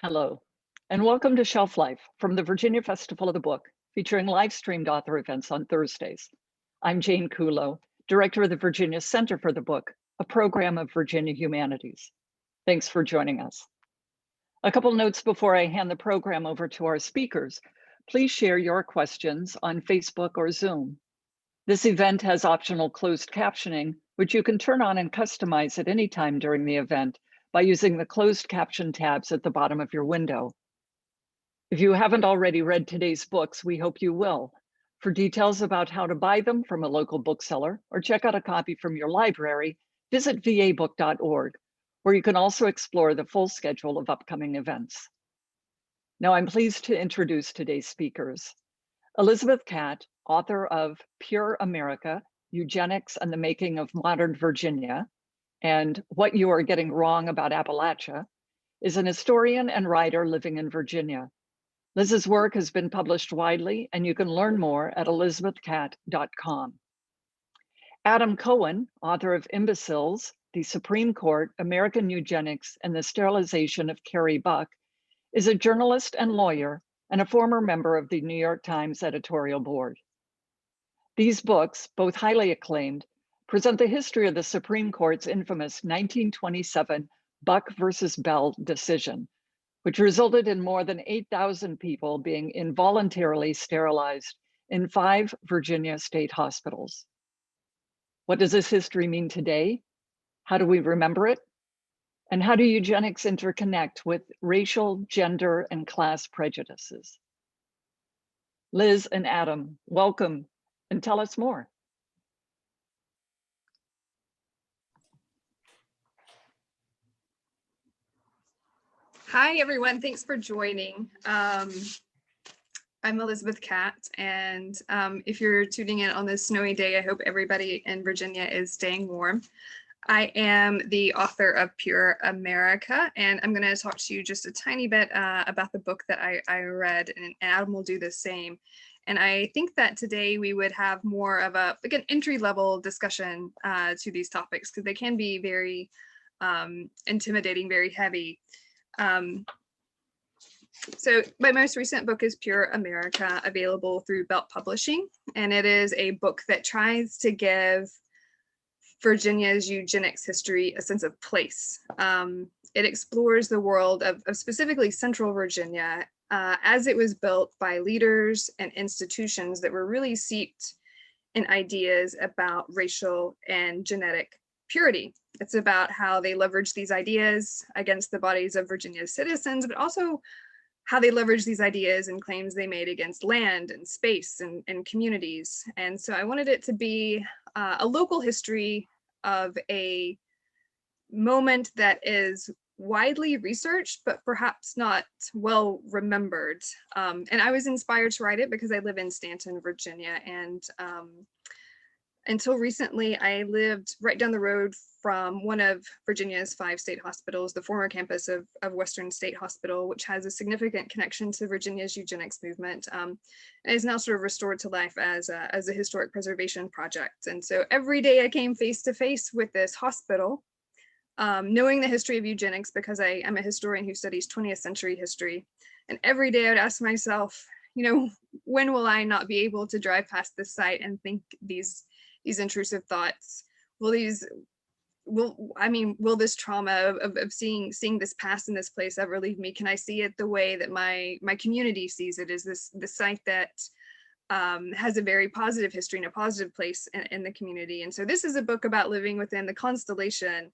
Hello, and welcome to Shelf Life from the Virginia Festival of the Book, featuring live-streamed author events on Thursdays. I'm Jane Kulo, director of the Virginia Center for the Book, a program of Virginia Humanities. Thanks for joining us. A couple notes before I hand the program over to our speakers. Please share your questions on Facebook or Zoom. This event has optional closed captioning, which you can turn on and customize at any time during the event by using the closed caption tabs at the bottom of your window. If you haven't already read today's books, we hope you will. For details about how to buy them from a local bookseller or check out a copy from your library, visit vabook.org, where you can also explore the full schedule of upcoming events. Now I'm pleased to introduce today's speakers. Elizabeth Catte, author of Pure America, Eugenics and the Making of Modern Virginia, and What You Are Getting Wrong About Appalachia, is an historian and writer living in Virginia. Liz's work has been published widely, and you can learn more at elizabethcatte.com. Adam Cohen, author of Imbeciles, the Supreme Court, American Eugenics, and the Sterilization of Carrie Buck, is a journalist and lawyer and a former member of the New York Times editorial board. These books, both highly acclaimed, present the history of the Supreme Court's infamous 1927 Buck versus Bell decision, which resulted in more than 8,000 people being involuntarily sterilized in 5 Virginia state hospitals. What does this history mean today? How do we remember it? And how do eugenics interconnect with racial, gender, and class prejudices? Liz and Adam, welcome, and tell us more. Hi, everyone. Thanks for joining. I'm Elizabeth Catte, and if you're tuning in on this snowy day, I hope everybody in Virginia is staying warm. I am the author of Pure America, and I'm going to talk to you just a tiny bit about the book that I read, and Adam will do the same. And I think that today we would have more of an entry-level discussion to these topics, because they can be very intimidating, very heavy. So my most recent book is Pure America, available through Belt Publishing, and it is a book that tries to give Virginia's eugenics history a sense of place. It explores the world of specifically Central Virginia as it was built by leaders and institutions that were really seeped in ideas about racial and genetic purity. It's about how they leveraged these ideas against the bodies of Virginia's citizens, but also how they leveraged these ideas and claims they made against land and space and communities. And so I wanted it to be a local history of a moment that is widely researched, but perhaps not well remembered. And I was inspired to write it because I live in Stanton, Virginia, and until recently, I lived right down the road from one of Virginia's 5 state hospitals, the former campus of Western State Hospital, which has a significant connection to Virginia's eugenics movement, and is now sort of restored to life as a historic preservation project. And so every day I came face to face with this hospital, knowing the history of eugenics because I'm a historian who studies 20th century history. And every day I would ask myself, when will I not be able to drive past this site and think these intrusive thoughts? Will this trauma of seeing this past in this place ever leave me? Can I see it the way that my community sees it? Is this the site that has a very positive history and a positive place in the community? And so this is a book about living within the constellation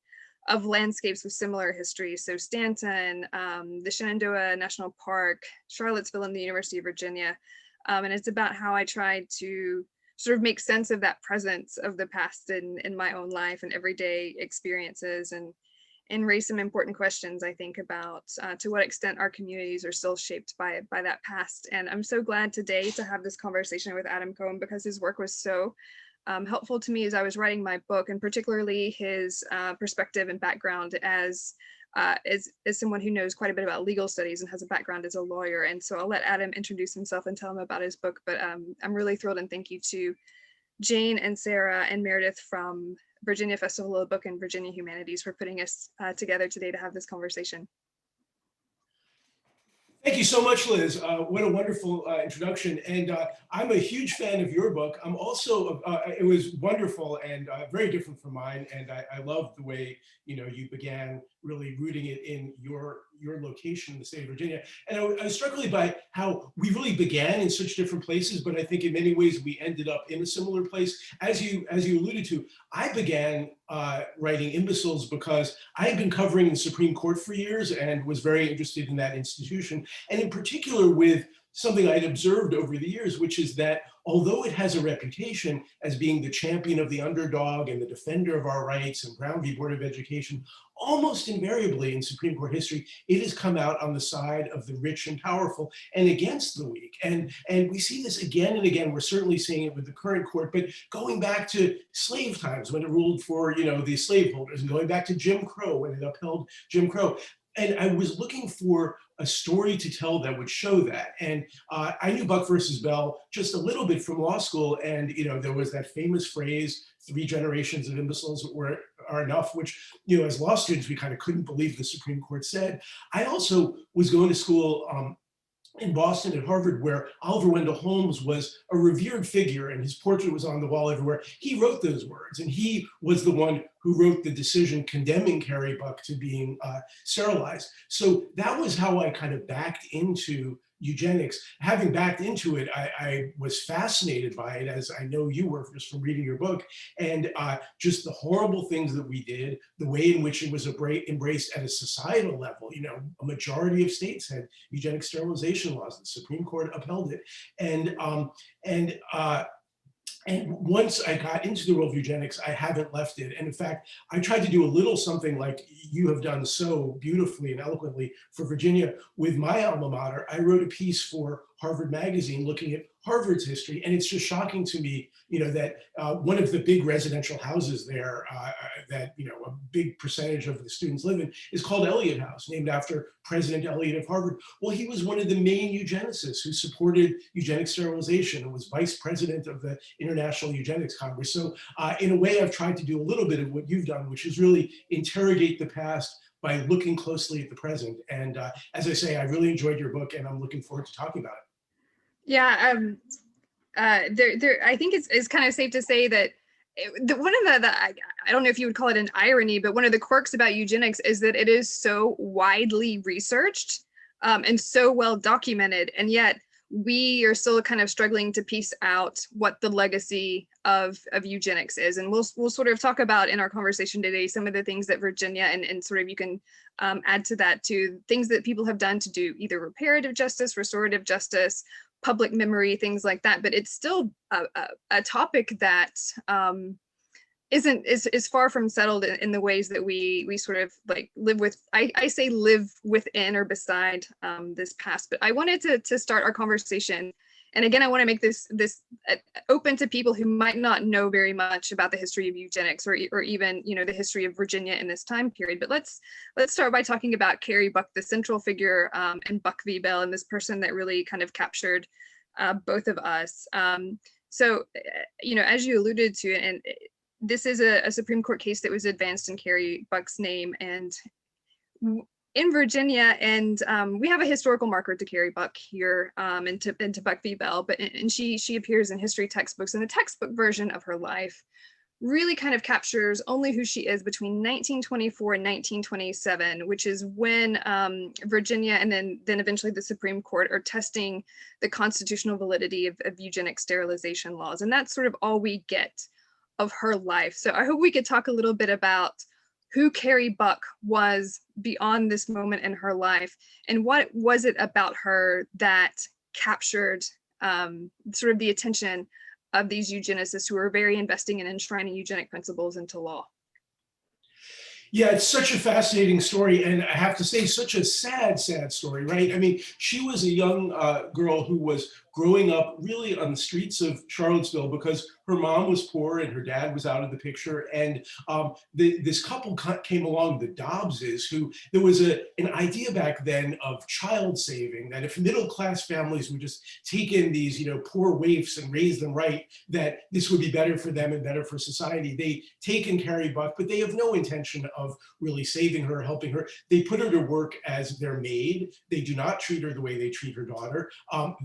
of landscapes with similar histories. So Stanton, the Shenandoah National Park, Charlottesville, and the University of Virginia. And it's about how I tried to sort of make sense of that presence of the past in my own life and everyday experiences, and raise some important questions, I think, about to what extent our communities are still shaped by that past. And I'm so glad today to have this conversation with Adam Cohen, because his work was so helpful to me as I was writing my book, and particularly his perspective and background as someone who knows quite a bit about legal studies and has a background as a lawyer. And so I'll let Adam introduce himself and tell him about his book, but I'm really thrilled, and thank you to Jane and Sarah and Meredith from Virginia Festival of the Book and Virginia Humanities for putting us together today to have this conversation. Thank you so much, Liz. What a wonderful introduction. And I'm a huge fan of your book. I'm also, it was wonderful and very different from mine. And I love the way, you began really rooting it in your location in the state of Virginia. And I was struck really by how we really began in such different places, but I think in many ways we ended up in a similar place. As you alluded to, I began writing Imbeciles because I had been covering the Supreme Court for years and was very interested in that institution. And in particular with something I'd observed over the years, which is that although it has a reputation as being the champion of the underdog and the defender of our rights and Brown v. Board of Education, almost invariably in Supreme Court history, it has come out on the side of the rich and powerful and against the weak. And we see this again and again. We're certainly seeing it with the current court, but going back to slave times when it ruled for the slaveholders, and going back to Jim Crow when it upheld Jim Crow. And I was looking for a story to tell that would show that. And I knew Buck versus Bell just a little bit from law school. And there was that famous phrase, 3 generations of imbeciles are enough, which, as law students, we kind of couldn't believe the Supreme Court said. I also was going to school in Boston at Harvard, where Oliver Wendell Holmes was a revered figure and his portrait was on the wall everywhere. He wrote those words, and he was the one who wrote the decision condemning Carrie Buck to being sterilized. So that was how I kind of backed into eugenics. Having backed into it, I was fascinated by it, as I know you were just from reading your book, and just the horrible things that we did, the way in which it was embraced at a societal level. A majority of states had eugenic sterilization laws. The Supreme Court upheld it, and once I got into the world of eugenics, I haven't left it. And in fact, I tried to do a little something like you have done so beautifully and eloquently for Virginia with my alma mater. I wrote a piece for Harvard Magazine looking at Harvard's history. And it's just shocking to me, that one of the big residential houses there that, a big percentage of the students live in is called Eliot House, named after President Eliot of Harvard. Well, he was one of the main eugenicists who supported eugenic sterilization and was vice president of the International Eugenics Congress. So in a way, I've tried to do a little bit of what you've done, which is really interrogate the past by looking closely at the present. And as I say, I really enjoyed your book and I'm looking forward to talking about it. Yeah, I think it's kind of safe to say that one of the I don't know if you would call it an irony, but one of the quirks about eugenics is that it is so widely researched and so well documented, and yet we are still kind of struggling to piece out what the legacy of eugenics is. And we'll sort of talk about in our conversation today some of the things that Virginia and sort of you can add to that, to things that people have done to do either reparative justice, restorative justice, public memory, things like that. But it's still a topic that is far from settled in the ways that we sort of like live with. I say live within or beside this past. But I wanted to start our conversation. And again, I want to make this open to people who might not know very much about the history of eugenics or even the history of Virginia in this time period. But let's start by talking about Carrie Buck, the central figure in Buck v. Bell, and this person that really kind of captured both of us. So as you alluded to, and this is a Supreme Court case that was advanced in Carrie Buck's name and in Virginia, and we have a historical marker to Carrie Buck here and to Buck v. Bell, and she appears in history textbooks, and the textbook version of her life really kind of captures only who she is between 1924 and 1927, which is when Virginia and then eventually the Supreme Court are testing the constitutional validity of eugenic sterilization laws, and that's sort of all we get of her life. So I hope we could talk a little bit about who Carrie Buck was beyond this moment in her life, and what was it about her that captured sort of the attention of these eugenicists who are very investing in enshrining eugenic principles into law. Yeah, it's such a fascinating story, and I have to say, such a sad story, right? I mean, she was a young girl who was growing up really on the streets of Charlottesville because her mom was poor and her dad was out of the picture. And this couple came along, the Dobbses, who there was an idea back then of child saving, that if middle-class families would just take in these, poor waifs and raise them right, that this would be better for them and better for society. They take in Carrie Buck, but they have no intention of really saving her, helping her. They put her to work as their maid. They do not treat her the way they treat her daughter.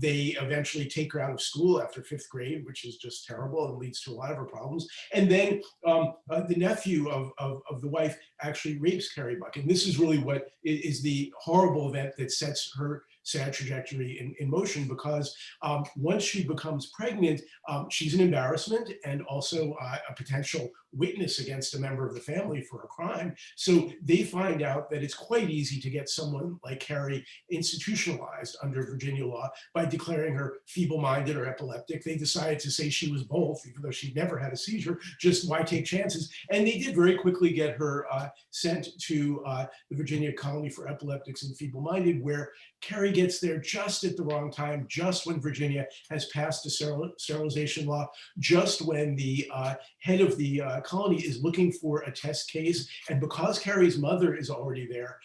They eventually take her out of school after 5th grade, which is just terrible and leads to a lot of her problems. And then the nephew of the wife actually rapes Carrie Buck. And this is really what is the horrible event that sets her sad trajectory in motion, because once she becomes pregnant, she's an embarrassment and also a potential witness against a member of the family for a crime. So they find out that it's quite easy to get someone like Carrie institutionalized under Virginia law by declaring her feeble-minded or epileptic. They decided to say she was both, even though she'd never had a seizure. Just why take chances? And they did very quickly get her sent to the Virginia Colony for Epileptics and Feeble-Minded, where Carrie gets there just at the wrong time, just when Virginia has passed a sterilization law, just when the head of the colony is looking for a test case. And because Carrie's mother is already there,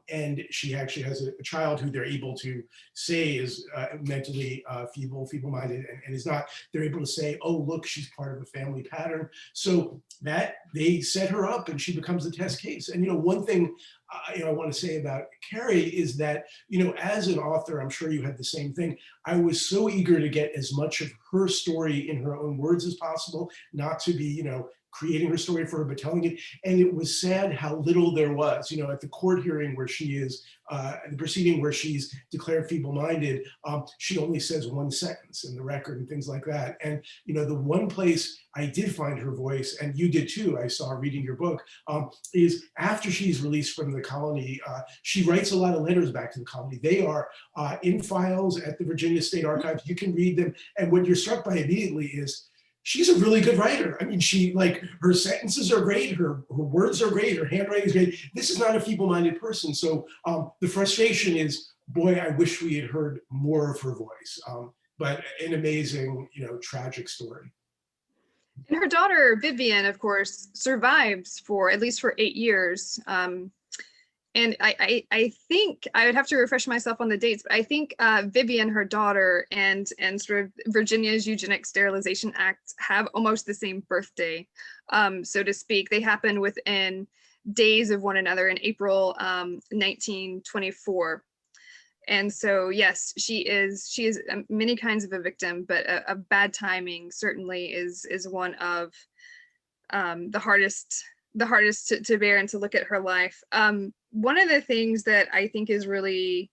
and she actually has a child who they're able to say is mentally feeble-minded, and is not, they're able to say, oh, look, she's part of a family pattern. So that they set her up and she becomes the test case. And, one thing I want to say about Carrie is that, as an author, I'm sure you had the same thing. I was so eager to get as much of her story in her own words as possible, not to be, creating her story for her, but telling it. And it was sad how little there was, at the court hearing where she is, the proceeding where she's declared feeble-minded, she only says one sentence in the record and things like that. And, the one place I did find her voice, and you did too, I saw reading your book, is after she's released from the colony, she writes a lot of letters back to the colony. They are in files at the Virginia State Archives. You can read them. And what you're struck by immediately is, she's a really good writer. I mean, her sentences are great, her words are great, her handwriting is great. This is not a feeble-minded person. So the frustration is, boy, I wish we had heard more of her voice. But an amazing, tragic story. And her daughter, Vivian, of course, survives for at least 8 years. And I think I would have to refresh myself on the dates, but I think Vivian, her daughter, and sort of Virginia's Eugenics Sterilization Act have almost the same birthday, so to speak. They happen within days of one another in April 1924. And so, yes, she is many kinds of a victim, but a bad timing certainly is one of the hardest to bear and to look at her life. One of the things that I think is really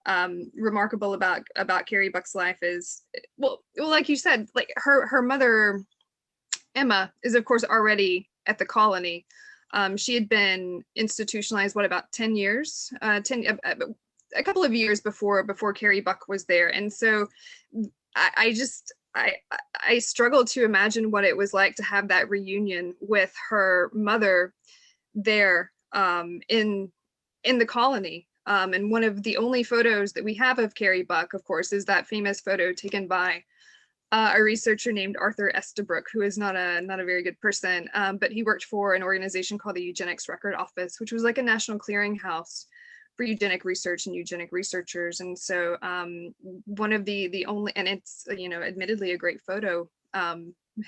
remarkable about Carrie Buck's life is, well, like you said, like her mother, Emma, is of course already at the colony. She had been institutionalized, about 10 years, a couple of years before Carrie Buck was there. And so I struggled to imagine what it was like to have that reunion with her mother there in the colony. And one of the only photos that we have of Carrie Buck, of course, is that famous photo taken by a researcher named Arthur Estabrook, who is not a very good person, but he worked for an organization called the Eugenics Record Office, which was like a national clearinghouse for eugenic research and eugenic researchers. And so one of the only, and it's, admittedly a great photo.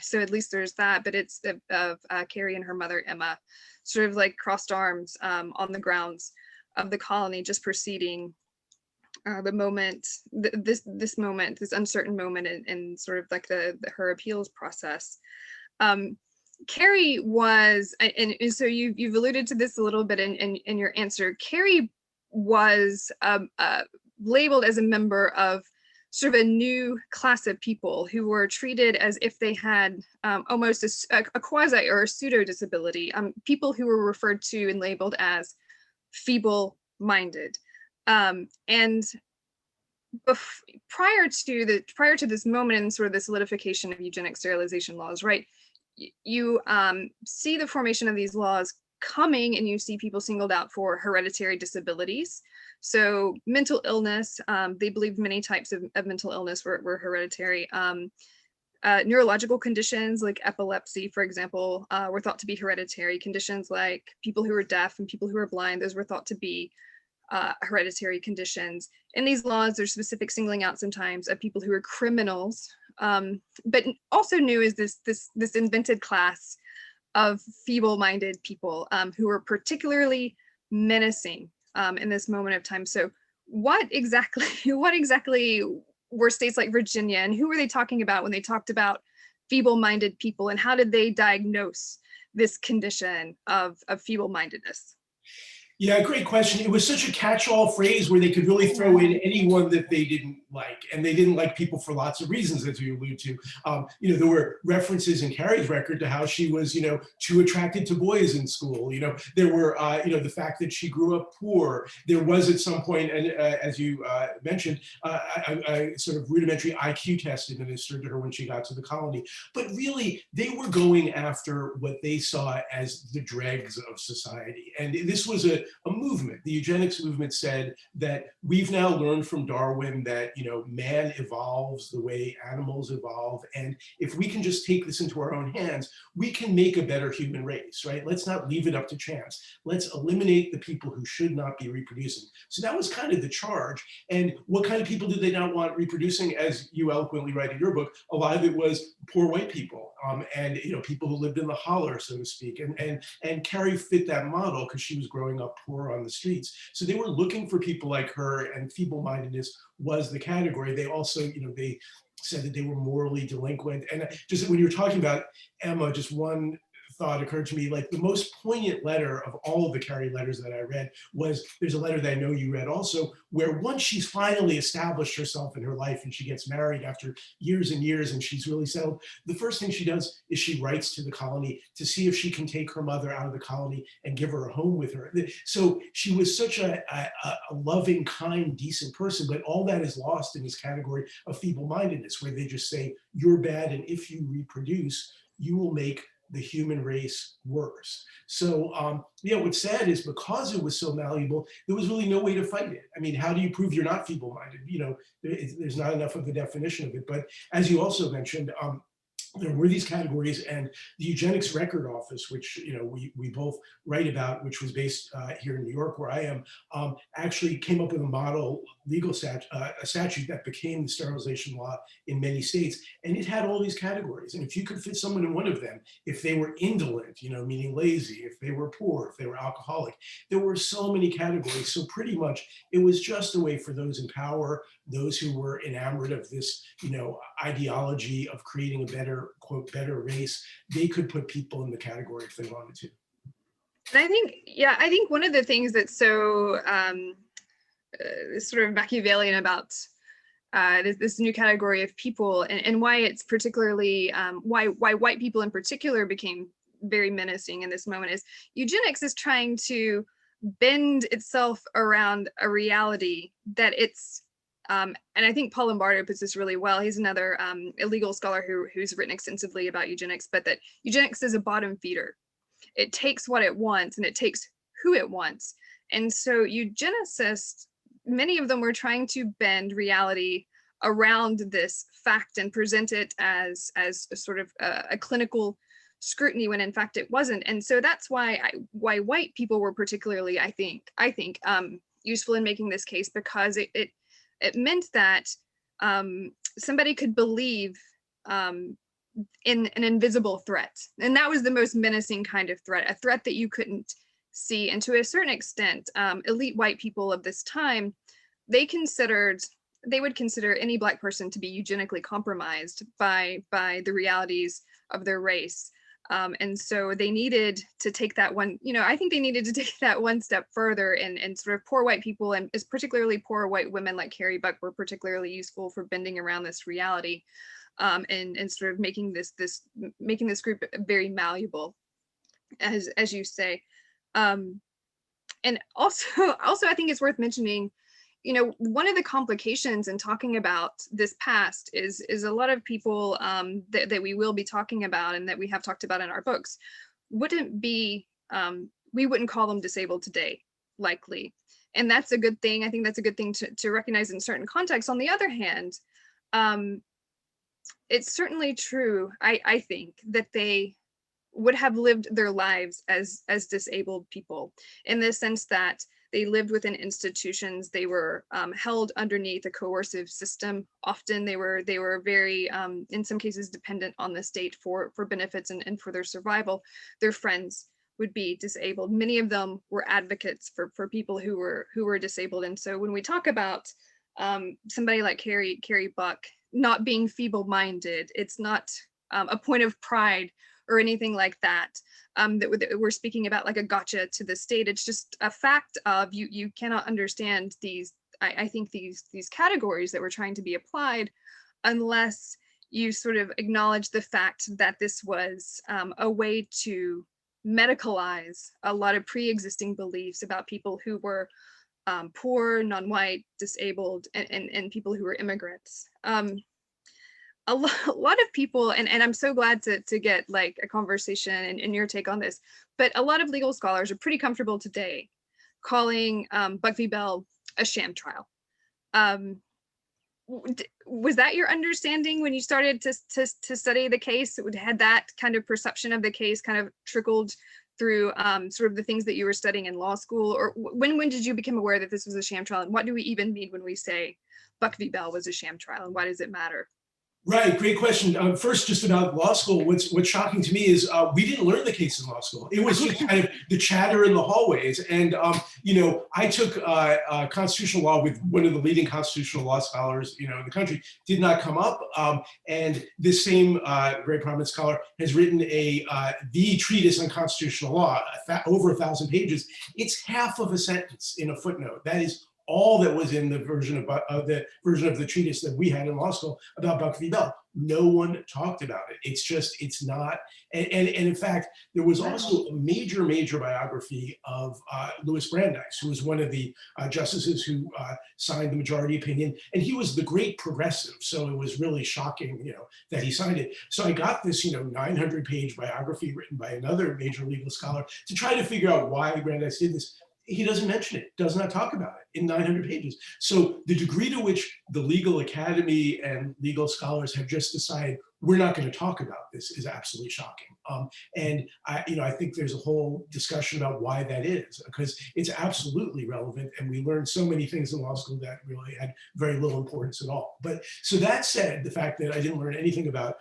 So at least there's that, but it's of Carrie and her mother, Emma, sort of like crossed arms on the grounds of the colony, just preceding the moment, this uncertain moment in sort of like her appeals process. Carrie was, and so you've alluded to this a little bit in your answer. Carrie was labeled as a member of sort of a new class of people who were treated as if they had almost a quasi or a pseudo disability, people who were referred to and labeled as feeble-minded. And prior to this moment in sort of the solidification of eugenic sterilization laws, right, you see the formation of these laws coming, and you see people singled out for hereditary disabilities. So mental illness, they believed many types of mental illness were hereditary. Neurological conditions like epilepsy, for example, were thought to be hereditary. Conditions like people who are deaf and people who are blind, those were thought to be hereditary conditions. In these laws, there's specific singling out sometimes of people who are criminals, but also new is this invented class of feeble-minded people who were particularly menacing in this moment of time. So what exactly were states like Virginia, and who were they talking about when they talked about feeble-minded people, and how did they diagnose this condition of feeble-mindedness? Yeah, great question. It was such a catch-all phrase where they could really throw in anyone that they didn't like, and they didn't like people for lots of reasons, as you allude to. There were references in Carrie's record to how she was, too attracted to boys in school. There were, the fact that she grew up poor. There was at some point, and as you mentioned, a sort of rudimentary IQ test administered to her when she got to the colony. But really, they were going after what they saw as the dregs of society, and this was a movement. The eugenics movement said that we've now learned from Darwin that man evolves the way animals evolve, and if we can just take this into our own hands, we can make a better human race, right? Let's not leave it up to chance. Let's eliminate the people who should not be reproducing. So that was kind of the charge. And what kind of people did they not want reproducing? As you eloquently write in your book, a lot of it was poor white people, and people who lived in the holler, so to speak. And Carrie fit that model because she was growing up poor on the streets. So they were looking for people like her, and feeble-mindedness was the category. They also, they said that they were morally delinquent. And just when you were talking about Emma, just one thought occurred to me, like the most poignant letter of all of the Carrie letters that I read was, there's a letter that I know you read also, where once she's finally established herself in her life and she gets married after years and years and she's really settled, the first thing she does is she writes to the colony to see if she can take her mother out of the colony and give her a home with her. So she was such a loving, kind, decent person, but all that is lost in this category of feeble-mindedness, where they just say, you're bad, and if you reproduce, you will make the human race worse. So, what's sad is because it was so malleable, there was really no way to fight it. I mean, how do you prove you're not feeble-minded? There's not enough of a definition of it. But as you also mentioned, there were these categories, and the Eugenics Record Office, which we both write about, which was based here in New York, where I am, actually came up with a model legal statute that became the sterilization law in many states, and it had all these categories. And if you could fit someone in one of them, if they were indolent, meaning lazy, if they were poor, if they were alcoholic, there were so many categories. So pretty much it was just a way for those in power, those who were enamored of this, ideology of creating a better, quote, better race, they could put people in the category if they wanted to. And I think one of the things that's so sort of Machiavellian about this new category of people, and why it's particularly, why white people in particular became very menacing in this moment, is eugenics is trying to bend itself around a reality that it's, and I think Paul Lombardo puts this really well. He's another illegal scholar who's written extensively about eugenics, but that eugenics is a bottom feeder. It takes what it wants and it takes who it wants. And so eugenicists, many of them were trying to bend reality around this fact and present it as a sort of a clinical scrutiny, when in fact it wasn't. And so that's why white people were particularly, I think, useful in making this case, because it meant that somebody could believe in an invisible threat. And that was the most menacing kind of threat, a threat that you couldn't see. And to a certain extent, elite white people of this time, they would consider any Black person to be eugenically compromised by the realities of their race. And so they needed to take that one, I think they needed to take that one step further, and sort of poor white people, and particularly poor white women like Carrie Buck, were particularly useful for bending around this reality, and sort of making this group very malleable, as you say. And also I think it's worth mentioning, one of the complications in talking about this past is a lot of people that we will be talking about and that we have talked about in our books wouldn't be, we wouldn't call them disabled today, likely. And that's a good thing. I think that's a good thing to recognize in certain contexts. On the other hand, it's certainly true, I think, that they would have lived their lives as disabled people, in the sense that they lived within institutions. They were held underneath a coercive system. Often they were very, in some cases, dependent on the state for benefits and for their survival. Their friends would be disabled. Many of them were advocates for people who were disabled. And so when we talk about somebody like Carrie Buck not being feeble-minded, it's not a point of pride or anything like that, that we're speaking about like a gotcha to the state. It's just a fact of you cannot understand these, I think these categories that were trying to be applied unless you sort of acknowledge the fact that this was a way to medicalize a lot of pre-existing beliefs about people who were poor, non-white, disabled, and people who were immigrants. A lot of people, and I'm so glad to get like a conversation and your take on this, but a lot of legal scholars are pretty comfortable today calling Buck v. Bell a sham trial. Was that your understanding when you started to study the case? Had that kind of perception of the case kind of trickled through sort of the things that you were studying in law school? Or when did you become aware that this was a sham trial? And what do we even mean when we say Buck v. Bell was a sham trial, and why does it matter? Right, great question. First, just about law school, what's shocking to me is we didn't learn the case in law school. It was just kind of the chatter in the hallways. And, you know, I took constitutional law with one of the leading constitutional law scholars, you know, in the country, did not come up. And this same very prominent scholar has written the treatise on constitutional law, over 1,000 pages. It's half of a sentence in a footnote. That is all that was in the version of the treatise that we had in law school about Buck v. Bell. No one talked about it. It's not. And in fact, there was also a major biography of Louis Brandeis, who was one of the justices who signed the majority opinion. And he was the great progressive. So it was really shocking, you know, that he signed it. So I got this, you know, 900-page biography written by another major legal scholar to try to figure out why Brandeis did this. He doesn't mention it, does not talk about it in 900 pages. So the degree to which the legal academy and legal scholars have just decided we're not going to talk about this is absolutely shocking. And I think there's a whole discussion about why that is, because it's absolutely relevant. And we learned so many things in law school that really had very little importance at all. But so that said, the fact that I didn't learn anything about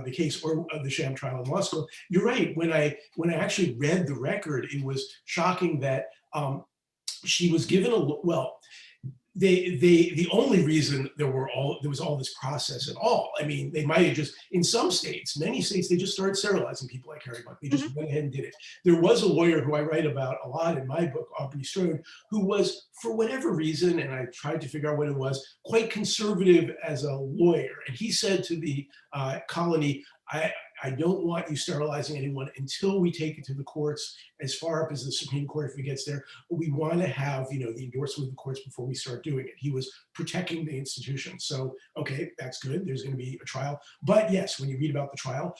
the case or the sham trial in law school, you're right. When I actually read the record, it was shocking that she was given the only reason there was all this process at all. I mean, they might have just, in some states, many states, they just started sterilizing people like Carrie Buck. They just went ahead and did it. There was a lawyer who I write about a lot in my book, Aubrey Strode, who was, for whatever reason, and I tried to figure out what it was, quite conservative as a lawyer. And he said to the colony, I don't want you sterilizing anyone until we take it to the courts, as far up as the Supreme Court if it gets there. But we want to have, you know, the endorsement of the courts before we start doing it. He was protecting the institution. So, okay, that's good. There's going to be a trial. But yes, when you read about the trial,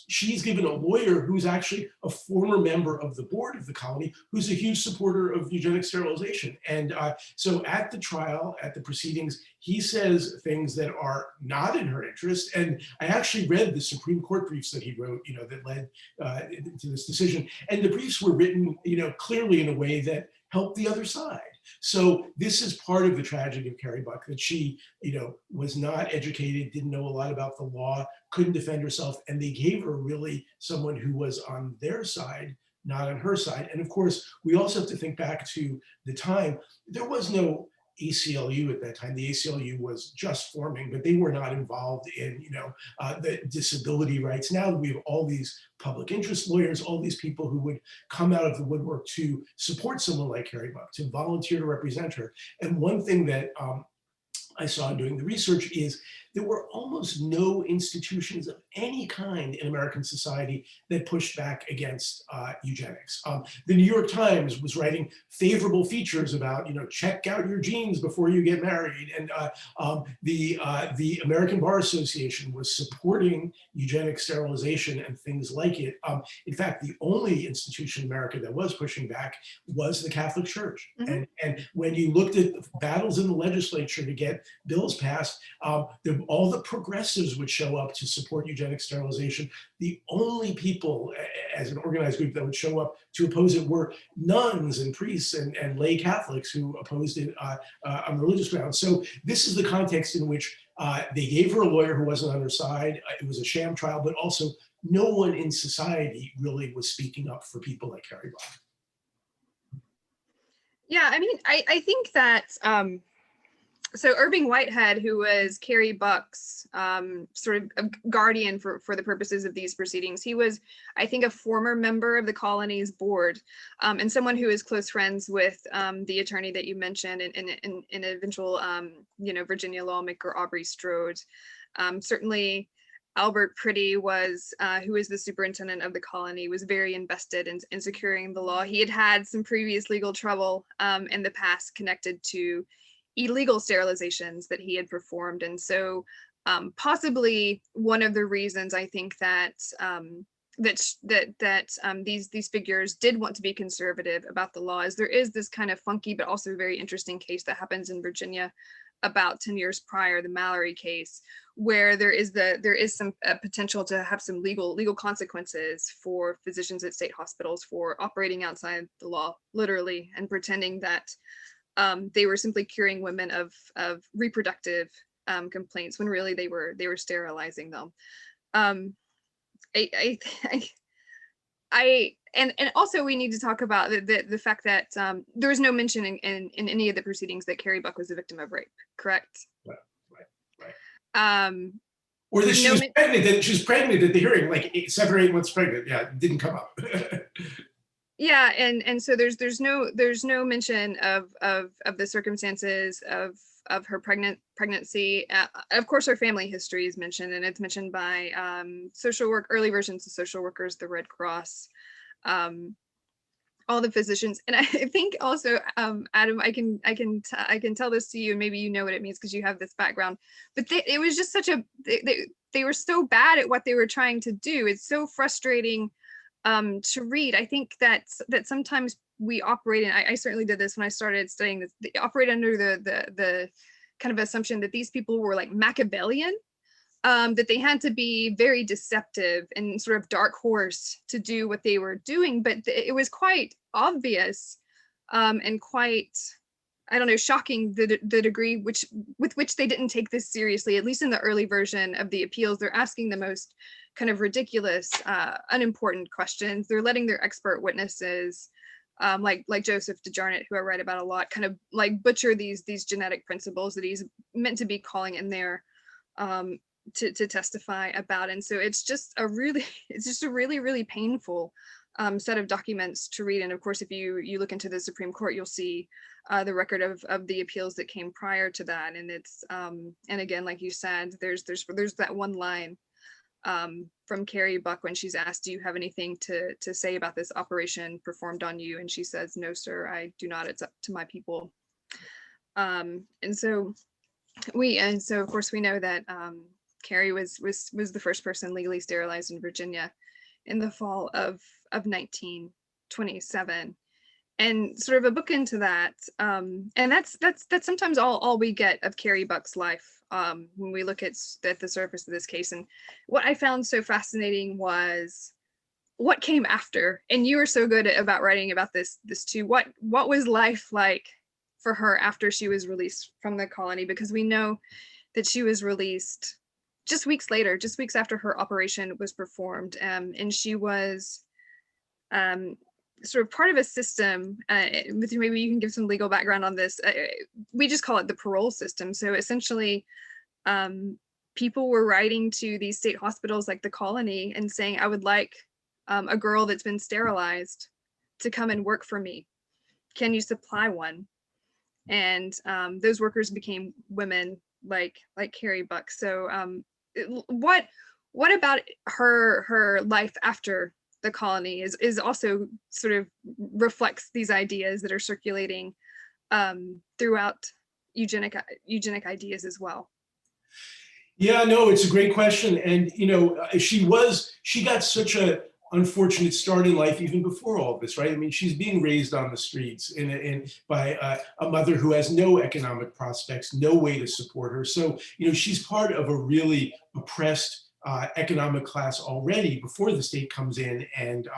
she's given a lawyer who's actually a former member of the board of the colony, who's a huge supporter of eugenic sterilization. And so at the trial, at the proceedings, he says things that are not in her interest. And I actually read the Supreme Court briefs that he wrote, you know, that led to this decision. And the briefs were written, you know, clearly in a way that helped the other side. So this is part of the tragedy of Carrie Buck, that she, you know, was not educated, didn't know a lot about the law, couldn't defend herself, and they gave her really someone who was on their side, not on her side. And of course, we also have to think back to the time. There was no ACLU at that time. The ACLU was just forming, but they were not involved in, you know, the disability rights. Now we have all these public interest lawyers, all these people who would come out of the woodwork to support someone like Carrie Buck, to volunteer to represent her. And one thing that I saw doing the research is there were almost no institutions of any kind in American society that pushed back against eugenics. The New York Times was writing favorable features about, check out your genes before you get married. And the American Bar Association was supporting eugenic sterilization and things like it. In fact, the only institution in America that was pushing back was the Catholic Church. Mm-hmm. And when you looked at the battles in the legislature to get bills passed, all the progressives would show up to support eugenic sterilization. The only people as an organized group that would show up to oppose it were nuns and priests and lay Catholics who opposed it on religious grounds. So this is the context in which they gave her a lawyer who wasn't on her side. It was a sham trial, but also no one in society really was speaking up for people like Carrie Buck. Yeah, I mean, I think that so Irving Whitehead, who was Carrie Buck's sort of a guardian for the purposes of these proceedings, he was, I think, a former member of the colony's board and someone who is close friends with the attorney that you mentioned and eventual, Virginia lawmaker Aubrey Strode. Certainly, Albert Priddy was, who is the superintendent of the colony, was very invested in securing the law. He had had some previous legal trouble in the past connected to illegal sterilizations that he had performed. And so possibly one of the reasons I think that these figures did want to be conservative about the law is there is this kind of funky but also very interesting case that happens in Virginia about 10 years prior, the Mallory case, where there is some potential to have some legal consequences for physicians at state hospitals for operating outside the law, literally, and pretending that they were simply curing women of reproductive complaints when really they were sterilizing them. And also we need to talk about the fact that there was no mention in any of the proceedings that Carrie Buck was a victim of rape, correct? Right. Or that she was pregnant. She was pregnant at the hearing, like 7 or 8 months pregnant. Yeah, it didn't come up. Yeah, and so there's no mention of the circumstances of her pregnancy. Of course, her family history is mentioned, and it's mentioned by early versions of social workers, the Red Cross, all the physicians, and I think also, Adam, I can tell this to you, and maybe you know what it means because you have this background. But it was just they were so bad at what they were trying to do. It's so frustrating to read. I think that sometimes we operate, and I certainly did this when I started studying this, they operate under the kind of assumption that these people were like Machiavellian, that they had to be very deceptive and sort of dark horse to do what they were doing, but it was quite obvious and quite, I don't know, shocking the degree with which they didn't take this seriously. At least in the early version of the appeals, they're asking the most kind of ridiculous, unimportant questions. They're letting their expert witnesses, like Joseph DeJarnett, who I write about a lot, kind of like butcher these genetic principles that he's meant to be calling in there to testify about. And so it's just a really painful set of documents to read. And of course, if you look into the Supreme Court, you'll see the record of the appeals that came prior to that. And it's and again, like you said, there's that one line from Carrie Buck when she's asked, do you have anything to say about this operation performed on you? And she says, no, sir, I do not. It's up to my people. And so of course we know that Carrie was the first person legally sterilized in Virginia in the fall of 1927. And sort of a book into that, and that's sometimes all we get of Carrie Buck's life when we look at the surface of this case. And what I found so fascinating was what came after. And you were so good about writing about this too. What was life like for her after she was released from the colony? Because we know that she was released just weeks after her operation was performed, and she was sort of part of a system, maybe you can give some legal background on this. We just call it the parole system. So essentially, people were writing to these state hospitals like the colony and saying, I would like a girl that's been sterilized to come and work for me. Can you supply one? And those workers became women like Carrie Buck. So what about her life after the colony is also sort of reflects these ideas that are circulating throughout eugenic ideas as well? Yeah, no, it's a great question. And, you know, she got such a unfortunate start in life even before all of this, right? I mean, she's being raised on the streets by a mother who has no economic prospects, no way to support her. So, you know, she's part of a really oppressed economic class already before the state comes in and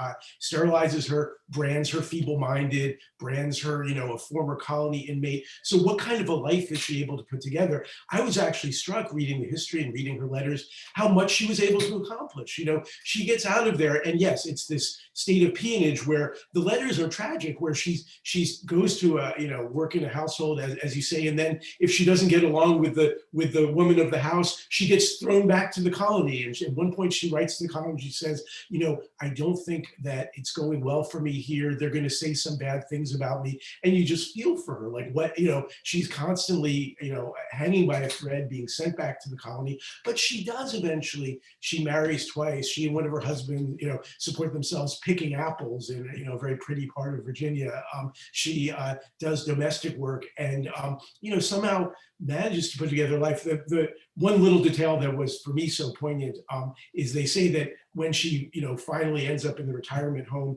sterilizes her, brands her feeble-minded, brands her, you know, a former colony inmate. So what kind of a life is she able to put together? I was actually struck reading the history and reading her letters, how much she was able to accomplish. You know, she gets out of there, and yes, it's this state of peonage where the letters are tragic, where she goes to you know, work in a household, as you say, and then if she doesn't get along with the woman of the house, she gets thrown back to the colony. And at one point, she writes to the colony. She says, "You know, I don't think that it's going well for me here. They're going to say some bad things about me." And you just feel for her, like what, you know, she's constantly, you know, hanging by a thread, being sent back to the colony. But she does eventually. She marries twice. She and one of her husbands, you know, support themselves picking apples in, you know, a very pretty part of Virginia. She does domestic work, and you know, somehow manages to put together life. The one little detail that was for me so poignant is they say that when she, you know, finally ends up in the retirement home,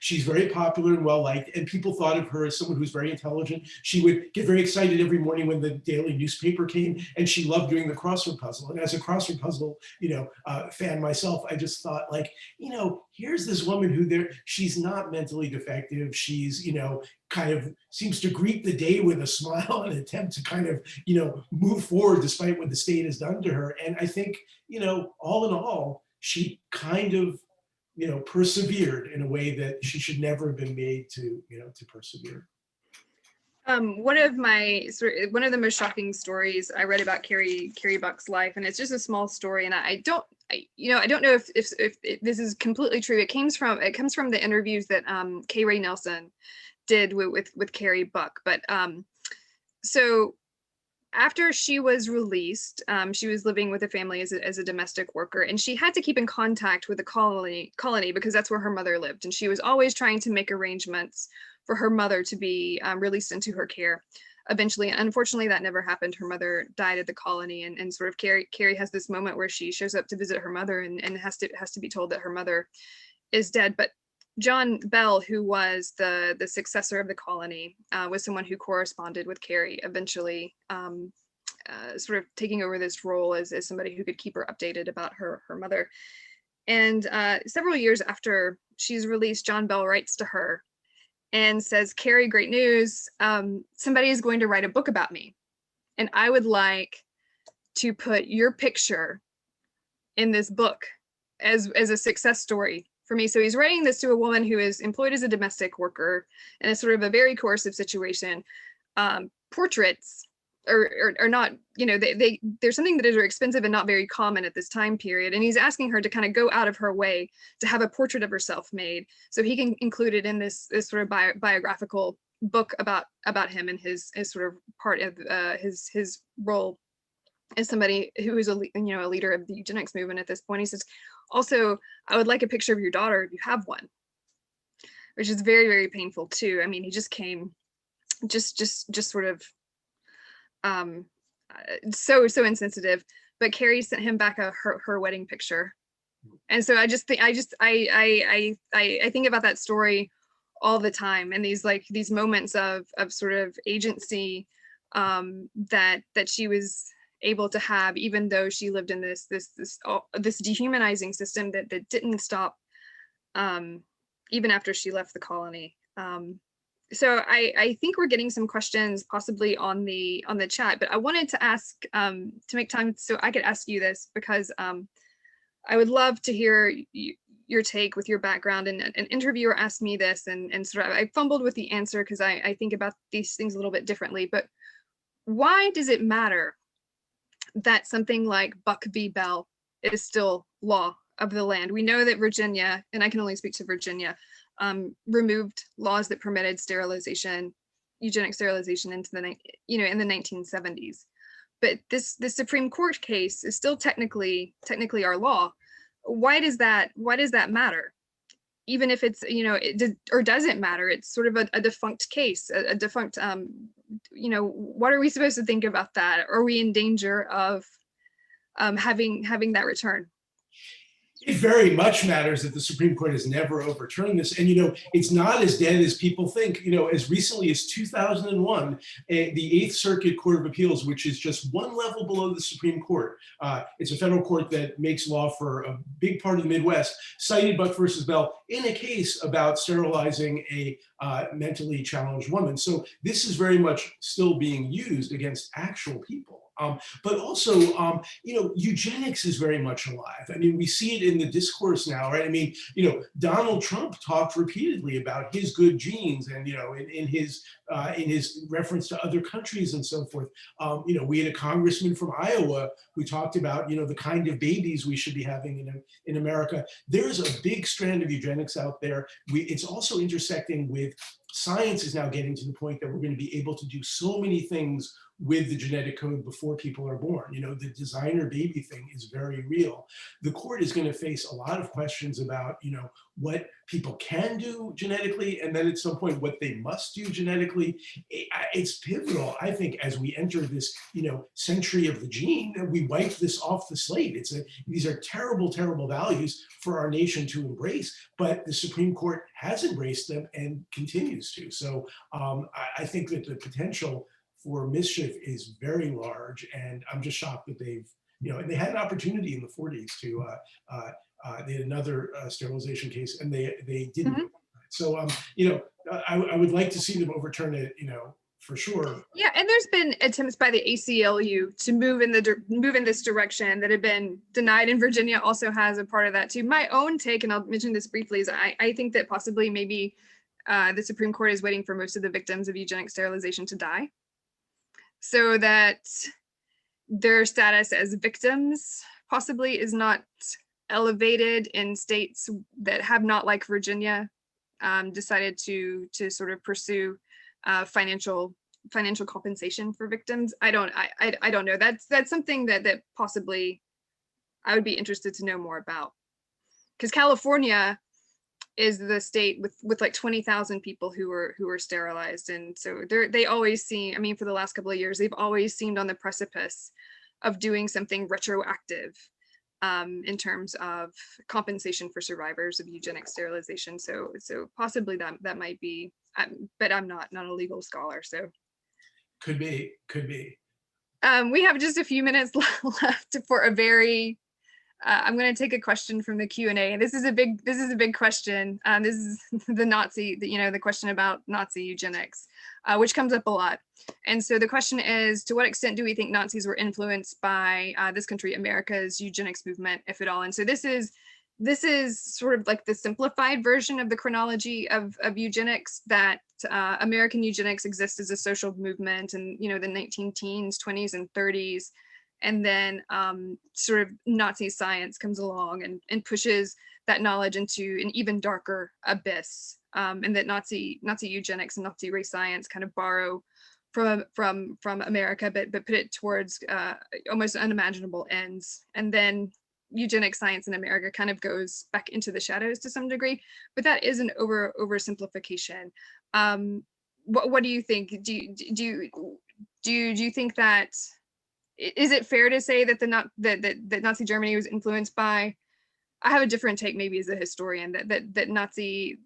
she's very popular and well liked, and people thought of her as someone who's very intelligent. She would get very excited every morning when the daily newspaper came, and she loved doing the crossword puzzle. And as a crossword puzzle, you know, fan myself, I just thought, like, you know, here's this woman who she's not mentally defective. She's, you know, kind of seems to greet the day with a smile and attempt to kind of, you know, move forward despite what the state has done to her. And I think, you know, all in all, she kind of, you know, persevered in a way that she should never have been made to, you know, to persevere. One of the most shocking stories I read about Carrie Buck's life, and it's just a small story, and I don't know if this is completely true. It comes from the interviews that K. Ray Nelson did with Carrie Buck. But so after she was released, she was living with a family as a domestic worker, and she had to keep in contact with the colony because that's where her mother lived, and she was always trying to make arrangements for her mother to be released into her care. Eventually, unfortunately, that never happened. Her mother died at the colony, and sort of Carrie has this moment where she shows up to visit her mother and has to be told that her mother is dead. But John Bell, who was the successor of the colony, was someone who corresponded with Carrie, eventually sort of taking over this role as somebody who could keep her updated about her mother. And several years after she's released, John Bell writes to her and says, "Carrie, great news. Somebody is going to write a book about me, and I would like to put your picture in this book as a success story for me." So he's writing this to a woman who is employed as a domestic worker in a sort of a very coercive situation. Portraits are not, you know, they're something that is expensive and not very common at this time period. And he's asking her to kind of go out of her way to have a portrait of herself made so he can include it in this sort of biographical book about him and his sort of part of his role as somebody who is a leader of the eugenics movement at this point. He says, "Also, I would like a picture of your daughter if you have one," which is very, very painful too. I mean, he just came just sort of so insensitive. But Carrie sent him back her wedding picture, and so I think about that story all the time, and these moments of sort of agency that she was able to have, even though she lived in this dehumanizing system that didn't stop even after she left the colony. So I think we're getting some questions possibly on the chat, but I wanted to ask to make time so I could ask you this, because I would love to hear your take with your background. And an interviewer asked me this, and sort of I fumbled with the answer because I think about these things a little bit differently. But why does it matter that something like Buck v. Bell is still law of the land? We know that Virginia, and I can only speak to Virginia, removed laws that permitted sterilization, eugenic sterilization, into in the 1970s. this Supreme Court case is still technically our law. Why does that matter? Even if it's, or doesn't matter, it's sort of a defunct case, a defunct, what are we supposed to think about that? Are we in danger of having that return? It very much matters that the Supreme Court has never overturned this. And, it's not as dead as people think. As recently as 2001, the Eighth Circuit Court of Appeals, which is just one level below the Supreme Court, it's a federal court that makes law for a big part of the Midwest, cited Buck versus Bell in a case about sterilizing a mentally challenged woman. So this is very much still being used against actual people. But also, eugenics is very much alive. I mean, we see it in the discourse now, right? I mean, Donald Trump talked repeatedly about his good genes, and in his reference to other countries and so forth. We had a congressman from Iowa who talked about the kind of babies we should be having in America. There's a big strand of eugenics out there. It's also intersecting with science is now getting to the point that we're going to be able to do so many things with the genetic code before people are born. The designer baby thing is very real. The court is going to face a lot of questions about, what people can do genetically, and then at some point what they must do genetically. It's pivotal, I think, as we enter this, century of the gene, that we wipe this off the slate. These are terrible, terrible values for our nation to embrace, but the Supreme Court has embraced them and continues to. So I think that the potential for mischief is very large, and I'm just shocked that they've, and they had an opportunity in the 40s to, they had another sterilization case, and they didn't. Mm-hmm. So, I would like to see them overturn it, for sure. Yeah, and there's been attempts by the ACLU to move in this direction that have been denied, and Virginia also has a part of that too. My own take, and I'll mention this briefly, is I think that possibly maybe the Supreme Court is waiting for most of the victims of eugenic sterilization to die, so that their status as victims possibly is not elevated in states that have not, like Virginia, decided to sort of pursue financial compensation for victims. I don't know. That's something that possibly I would be interested to know more about, because California is the state with like 20,000 people who were sterilized, and so they always seem, I mean, for the last couple of years, they've always seemed on the precipice of doing something retroactive in terms of compensation for survivors of eugenic sterilization. So possibly that might be, but I'm not a legal scholar, so could be. We have just a few minutes left for a very I'm going to take a question from the Q&A. This is a big question. This is the question about Nazi eugenics, which comes up a lot. And so the question is, to what extent do we think Nazis were influenced by this country, America's eugenics movement, if at all? And so this is sort of like the simplified version of the chronology of eugenics, that American eugenics exists as a social movement in the 19-teens, 20s, and 30s. And then sort of Nazi science comes along and pushes that knowledge into an even darker abyss, and that Nazi eugenics and Nazi race science kind of borrow from America, but put it towards almost unimaginable ends. And then eugenic science in America kind of goes back into the shadows to some degree, but that is an oversimplification. What do you think? Do you think that? Is it fair to say that that Nazi Germany was influenced by? I have a different take, maybe as a historian, that Nazi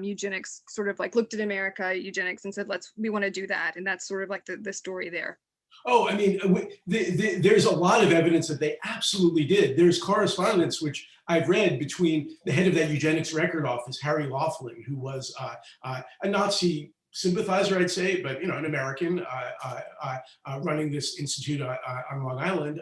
eugenics sort of like looked at America eugenics and said, we want to do that, and that's sort of like the story there. Oh, I mean, there's a lot of evidence that they absolutely did. There's correspondence, which I've read, between the head of that eugenics record office, Harry Laughlin, who was a Nazi sympathizer, I'd say, but an American running this institute on Long Island,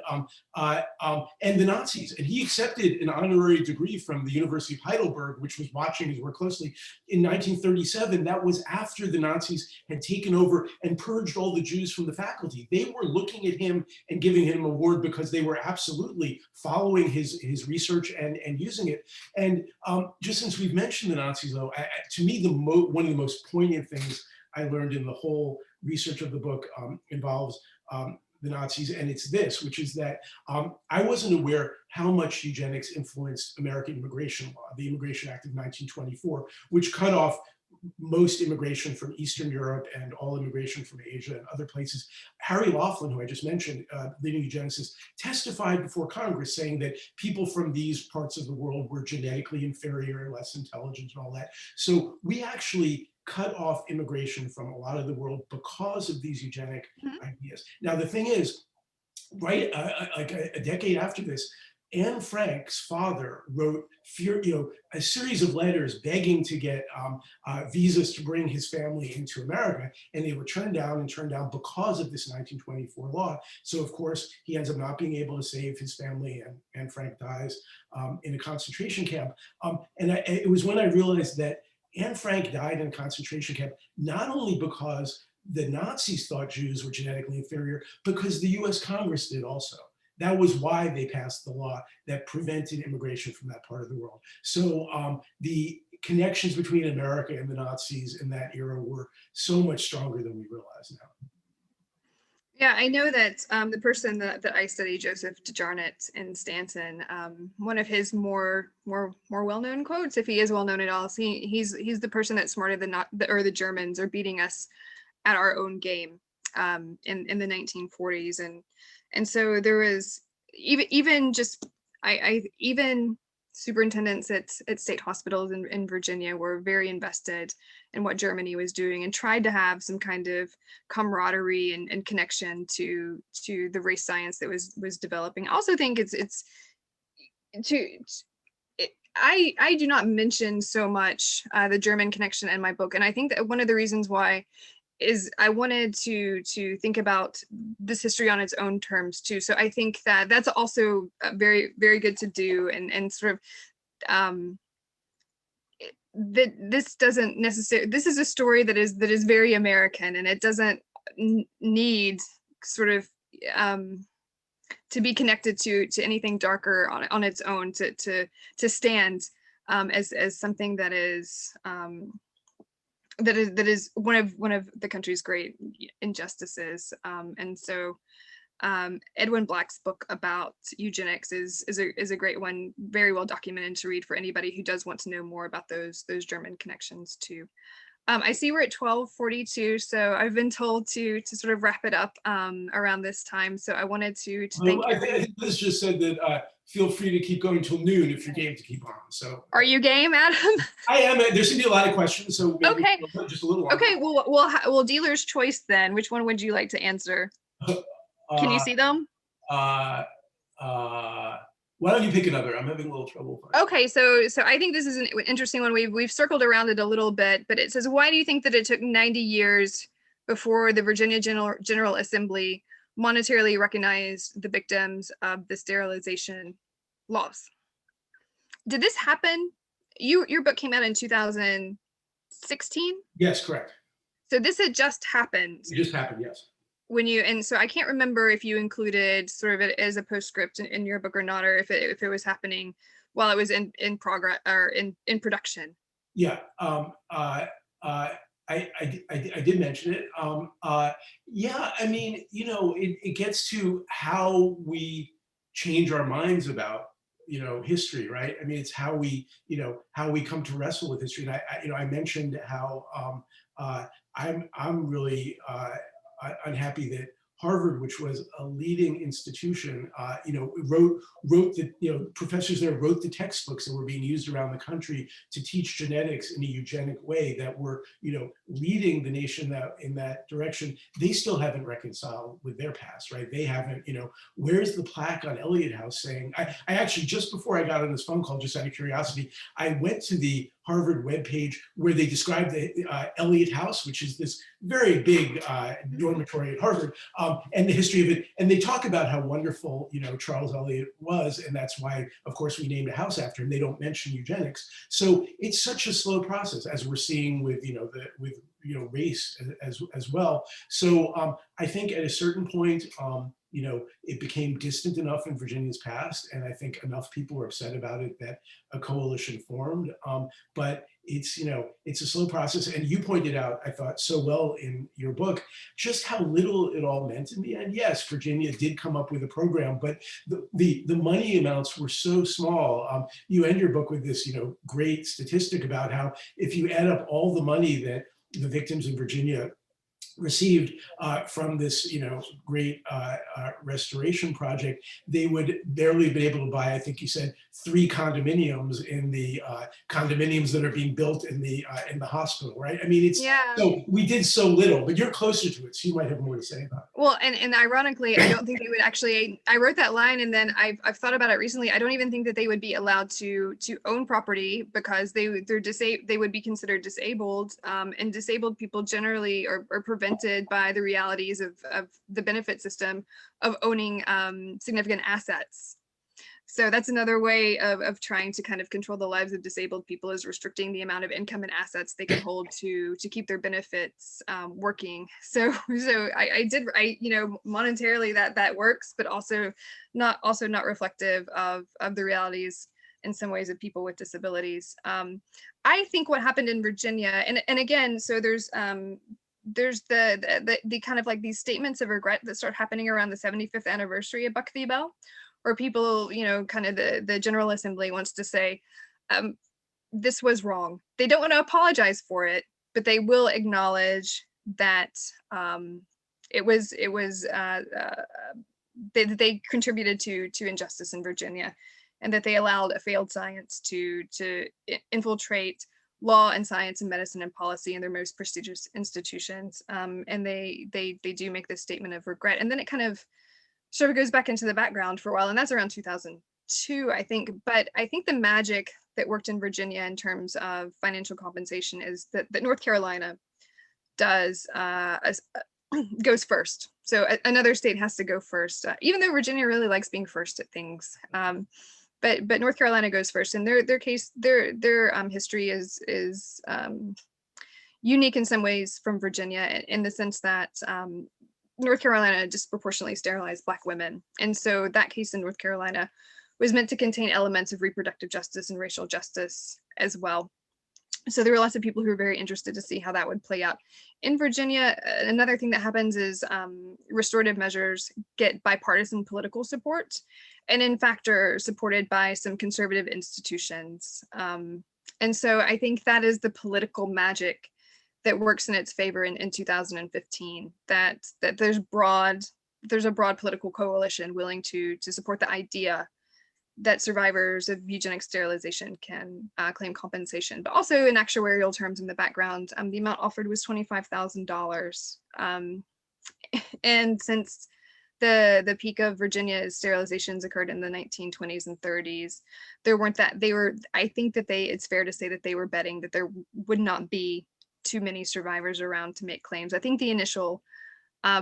and the Nazis. And he accepted an honorary degree from the University of Heidelberg, which was watching his work closely, in 1937. That was after the Nazis had taken over and purged all the Jews from the faculty. They were looking at him and giving him an award because they were absolutely following his research and using it. And just since we've mentioned the Nazis, though, to me, one of the most poignant things I learned in the whole research of the book involves the Nazis, and it's this, which is that I wasn't aware how much eugenics influenced American immigration law, the Immigration Act of 1924, which cut off most immigration from Eastern Europe and all immigration from Asia and other places. Harry Laughlin, who I just mentioned, leading eugenicist, testified before Congress saying that people from these parts of the world were genetically inferior and less intelligent and all that. So we actually cut off immigration from a lot of the world because of these eugenic ideas. Now, the thing is, right, like a decade after this, Anne Frank's father wrote a series of letters begging to get visas to bring his family into America, and they were turned down because of this 1924 law. So of course, he ends up not being able to save his family, and Frank dies in a concentration camp. It was when I realized that Anne Frank died in a concentration camp, not only because the Nazis thought Jews were genetically inferior, because the US Congress did also. That was why they passed the law that prevented immigration from that part of the world. So the connections between America and the Nazis in that era were so much stronger than we realize now. Yeah, I know that the person that I study, Joseph DeJarnett in Stanton, one of his more well-known quotes, if he is well-known at all, he's the person that's smarter than the Germans are beating us at our own game in the 1940s, and so there was even superintendents at state hospitals in Virginia were very invested in what Germany was doing and tried to have some kind of camaraderie and connection to the race science that was developing. I also think I do not mention so much the German connection in my book, and I think that one of the reasons why is I wanted to think about this history on its own terms too. So I think that that's also very, very good to do, and sort of that this doesn't necessarily, this is a story that is very American, and it doesn't need sort of to be connected to anything darker on its own to stand as something that is that is one of the country's great injustices. And so Edwin Black's book about eugenics is a great one, very well documented to read for anybody who does want to know more about those German connections too. I see we're at 12:42, so I've been told to sort of wrap it up around this time. So I wanted to thank I think Liz just said that feel free to keep going till noon if you're game to keep on. So are you game, Adam? I am. There's gonna be a lot of questions, so maybe okay, just a little longer. Okay, well, dealer's choice then. Which one would you like to answer? Can you see them? Why don't you pick another? I'm having a little trouble. Okay, so I think this is an interesting one. We've circled around it a little bit, but it says, why do you think that it took 90 years before the Virginia General Assembly monetarily recognized the victims of the sterilization laws? Did this happen? Your book came out in 2016? Yes, correct. So this had just happened. It just happened, yes. And so I can't remember if you included sort of it as a postscript in your book or not, or if it was happening while it was in progress or in production. Yeah, I did mention it. Yeah, I mean, it gets to how we change our minds about history, right? I mean, it's how we come to wrestle with history. And I mentioned how I'm really unhappy that Harvard, which was a leading institution, wrote the professors there wrote the textbooks that were being used around the country to teach genetics in a eugenic way that were leading the nation in that direction. They still haven't reconciled with their past, right? They haven't. Where's the plaque on Eliot House saying? I actually, just before I got on this phone call, just out of curiosity, I went to the Harvard webpage where they describe the Eliot House, which is this very big dormitory at Harvard, and the history of it. And they talk about how wonderful, Charles Eliot was, and that's why, of course, we named a house after him. They don't mention eugenics. So it's such a slow process, as we're seeing with, race as well. So I think at a certain point, it became distant enough in Virginia's past, and I think enough people were upset about it that a coalition formed. But it's, it's a slow process. And you pointed out, I thought so well in your book, just how little it all meant in the end. Yes, Virginia did come up with a program, but the money amounts were so small. You end your book with this, great statistic about how if you add up all the money that the victims in Virginia received from this, great restoration project, they would barely have been able to buy, I think you said, 3 condominiums in the condominiums that are being built in the hospital, right? I mean, it's, Yeah. so we did so little, but you're closer to it, so you might have more to say about it. Well, and ironically, I don't think they would actually, I wrote that line and then I've thought about it recently. I don't even think that they would be allowed to own property because they would be considered disabled, and disabled people generally are prevented by the realities of the benefit system of owning significant assets. So that's another way of trying to kind of control the lives of disabled people, is restricting the amount of income and assets they can hold to keep their benefits working. So I monetarily that works, but also not reflective of the realities in some ways of people with disabilities. I think what happened in Virginia, and again, so there's the kind of like these statements of regret that start happening around the 75th anniversary of Buck v. Bell, where people, kind of the General Assembly wants to say, this was wrong. They don't want to apologize for it, but they will acknowledge that they contributed to injustice in Virginia, and that they allowed a failed science to infiltrate law and science and medicine and policy in their most prestigious institutions. And they do make this statement of regret, and then it kind of sort of goes back into the background for a while, and that's around 2002, I think. But I think the magic that worked in Virginia in terms of financial compensation is that North Carolina goes first. So another state has to go first, even though Virginia really likes being first at things. But North Carolina goes first, and their history is unique in some ways from Virginia, in the sense that North Carolina disproportionately sterilized Black women. And so that case in North Carolina was meant to contain elements of reproductive justice and racial justice as well. So there were lots of people who were very interested to see how that would play out. In Virginia, another thing that happens is restorative measures get bipartisan political support, and in fact are supported by some conservative institutions. And so I think that is the political magic that works in its favor in 2015, that there's a broad political coalition willing to support the idea that survivors of eugenic sterilization can claim compensation, but also in actuarial terms in the background, the amount offered was $25,000. And since the peak of Virginia's sterilizations occurred in the 1920s and 30s, I think that it's fair to say that they were betting that there would not be too many survivors around to make claims. I think the initial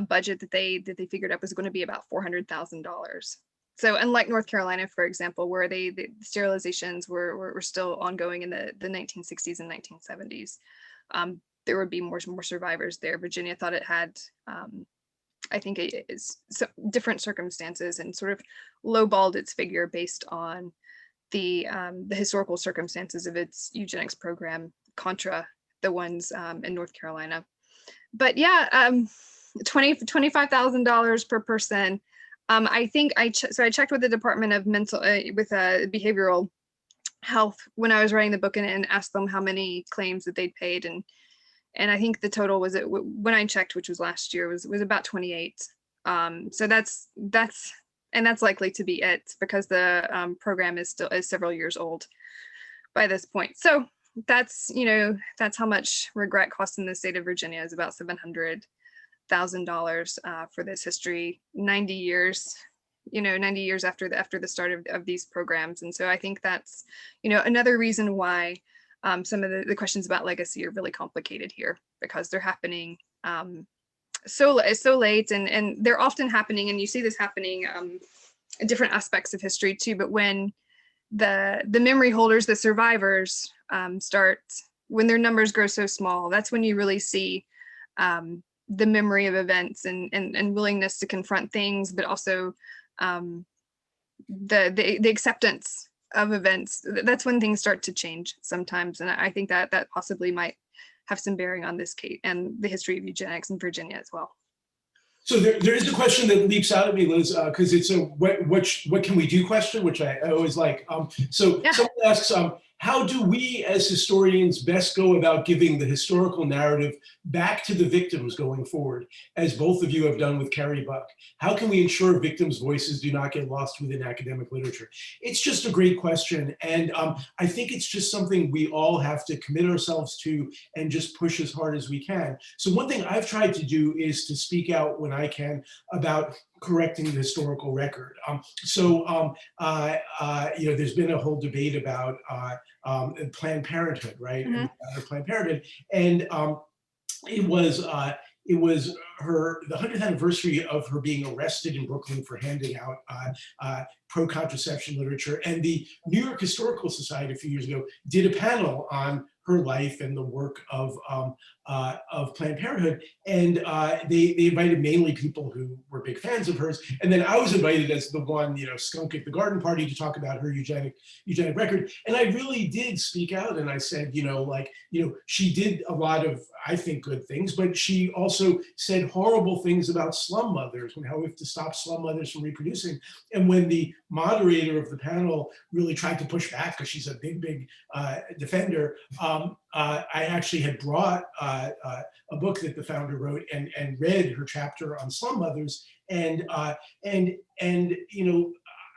budget that they figured up was going to be about $400,000. So unlike North Carolina, for example, where the sterilizations were still ongoing in the 1960s and 1970s, there would be more survivors there. Virginia thought it had, I think, different circumstances, and sort of lowballed its figure based on the historical circumstances of its eugenics program contra the ones in North Carolina. But yeah, $25,000 per person. I think I checked with the Department of Behavioral Health when I was writing the book, and asked them how many claims that they'd paid, and I think the total was, when I checked, which was last year, was about 28. So that's likely to be it, because the program is several years old by this point. So that's how much regret costs in the state of Virginia, is about $700,000 for this history, 90 years after the start of these programs. And so I think that's another reason why some of the questions about legacy are really complicated here, because they're happening so late, and they're often happening, and you see this happening in different aspects of history too. But when the memory holders, the survivors, start, when their numbers grow so small, that's when you really see the memory of events and willingness to confront things, but also the acceptance events, that's when things start to change sometimes. And I think that that possibly might have some bearing on this case and the history of eugenics in Virginia as well. So there is a question that leaps out at me, Liz, because it's a what can we do question, which I always like. So Yeah. someone asks, how do we as historians best go about giving the historical narrative back to the victims going forward, as both of you have done with Carrie Buck? How can we ensure victims' voices do not get lost within academic literature? It's just a great question. And I think it's just something we all have to commit ourselves to and just push as hard as we can. So one thing I've tried to do is to speak out when I can about correcting the historical record. There's been a whole debate about Planned Parenthood, right? Mm-hmm. And Planned Parenthood, and it was the 100th anniversary of her being arrested in Brooklyn for handing out pro-contraception literature, and the New York Historical Society a few years ago did a panel on her life and the work of Planned Parenthood, and they invited mainly people who were big fans of hers, and then I was invited as the one, skunk at the garden party to talk about her eugenic record, and I really did speak out, and I said, she did a lot of, I think, good things, but she also said horrible things about slum mothers and how we have to stop slum mothers from reproducing. And when the moderator of the panel really tried to push back, because she's a big defender, I actually had brought a book that the founder wrote and read her chapter on slum mothers, and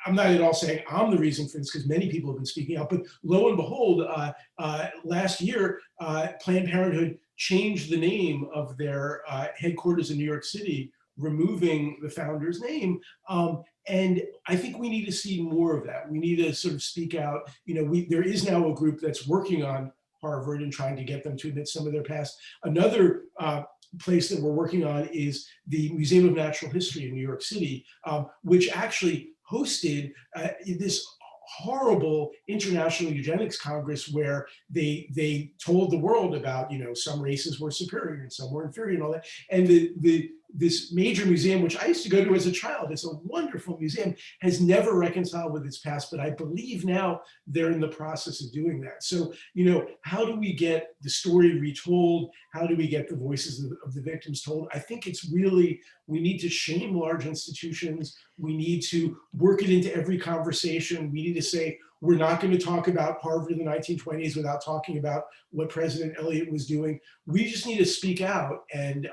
I'm not at all saying I'm the reason for this, because many people have been speaking out, but lo and behold, last year, Planned Parenthood changed the name of their headquarters in New York City, removing the founder's name. And I think we need to see more of that. We need to sort of speak out. There is now a group that's working on Harvard and trying to get them to admit some of their past. Another place that we're working on is the Museum of Natural History in New York City, which actually hosted this horrible International Eugenics Congress where they told the world about, some races were superior and some were inferior and all that. And this major museum, which I used to go to as a child, it's a wonderful museum, has never reconciled with its past, but I believe now they're in the process of doing that. So, how do we get the story retold? How do we get the voices of the victims told? I think it's really, we need to shame large institutions. We need to work it into every conversation. We need to say, we're not going to talk about Harvard in the 1920s without talking about what President Eliot was doing. We just need to speak out and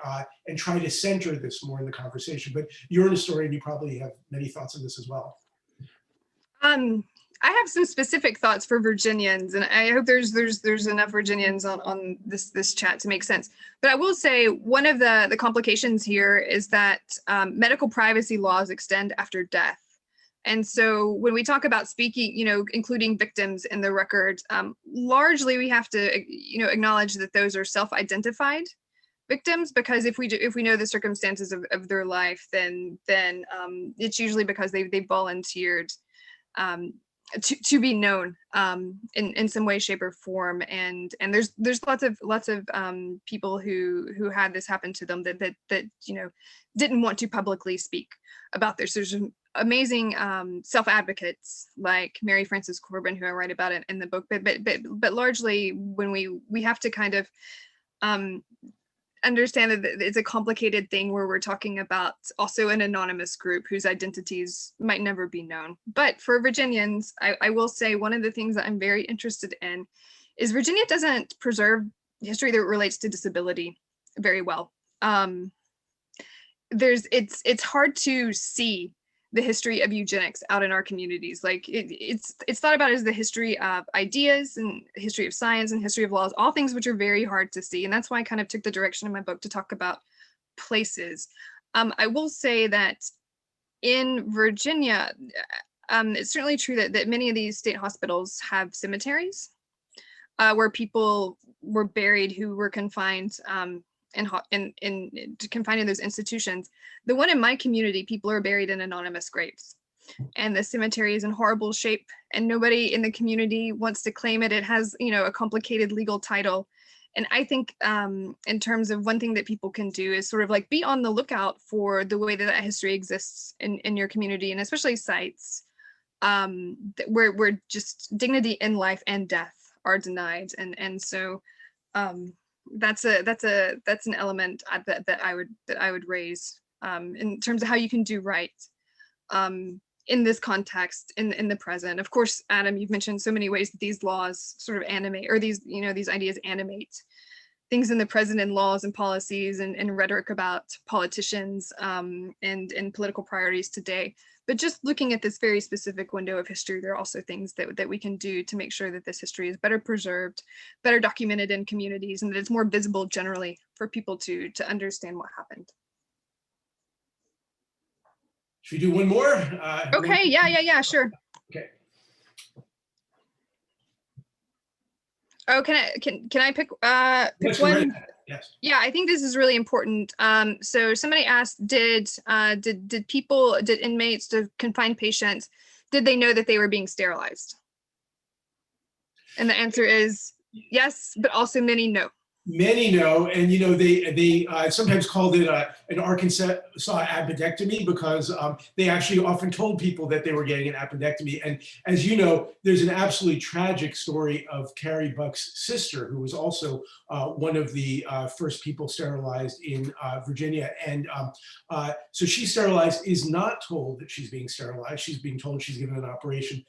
try to center this more in the conversation. But you're an historian, you probably have many thoughts on this as well. I have some specific thoughts for Virginians, and I hope there's enough Virginians on this chat to make sense. But I will say one of the complications here is that medical privacy laws extend after death. And so when we talk about speaking, including victims in the record, largely we have to, acknowledge that those are self-identified victims, because if we know the circumstances of their life, then it's usually because they volunteered to be known in some way, shape, or form. And there's lots of people who had this happen to them that didn't want to publicly speak about this. There's amazing self-advocates like Mary Frances Corbin, who I write about it in the book, but largely when we have to kind of understand that it's a complicated thing where we're talking about also an anonymous group whose identities might never be known. But for Virginians, I will say one of the things that I'm very interested in is Virginia doesn't preserve history that relates to disability very well. It's hard to see the history of eugenics out in our communities. Like it's thought about as the history of ideas and history of science and history of laws, all things which are very hard to see. And that's why I kind of took the direction in my book to talk about places. I will say that in Virginia, it's certainly true that many of these state hospitals have cemeteries where people were buried who were confined confined in those institutions. The one in my community, people are buried in anonymous graves, and the cemetery is in horrible shape, and nobody in the community wants to claim it. It has, a complicated legal title. And I think in terms of one thing that people can do is sort of like be on the lookout for the way that history exists in your community, and especially sites where just dignity in life and death are denied, and so that's an element that I would raise in terms of how you can do right in this context, in the present. Of course, Adam, you've mentioned so many ways that these laws sort of animate, or these ideas animate things in the present, in laws and policies and rhetoric about politicians and political priorities today. But just looking at this very specific window of history, there are also things that we can do to make sure that this history is better preserved, better documented in communities, and that it's more visible generally for people to understand what happened. Should we do one more? Okay, yeah, sure. Okay. Oh, can I pick one? Yes. Yeah, I think this is really important. So somebody asked, did inmates, did confined patients, did they know that they were being sterilized? And the answer is yes, but also many no. Many know, and they sometimes called it an Arkansas appendectomy because they actually often told people that they were getting an appendectomy. And as you know, there's an absolutely tragic story of Carrie Buck's sister, who was also one of the first people sterilized in Virginia. And so she's sterilized, is not told that she's being sterilized. She's being told she's given an operation.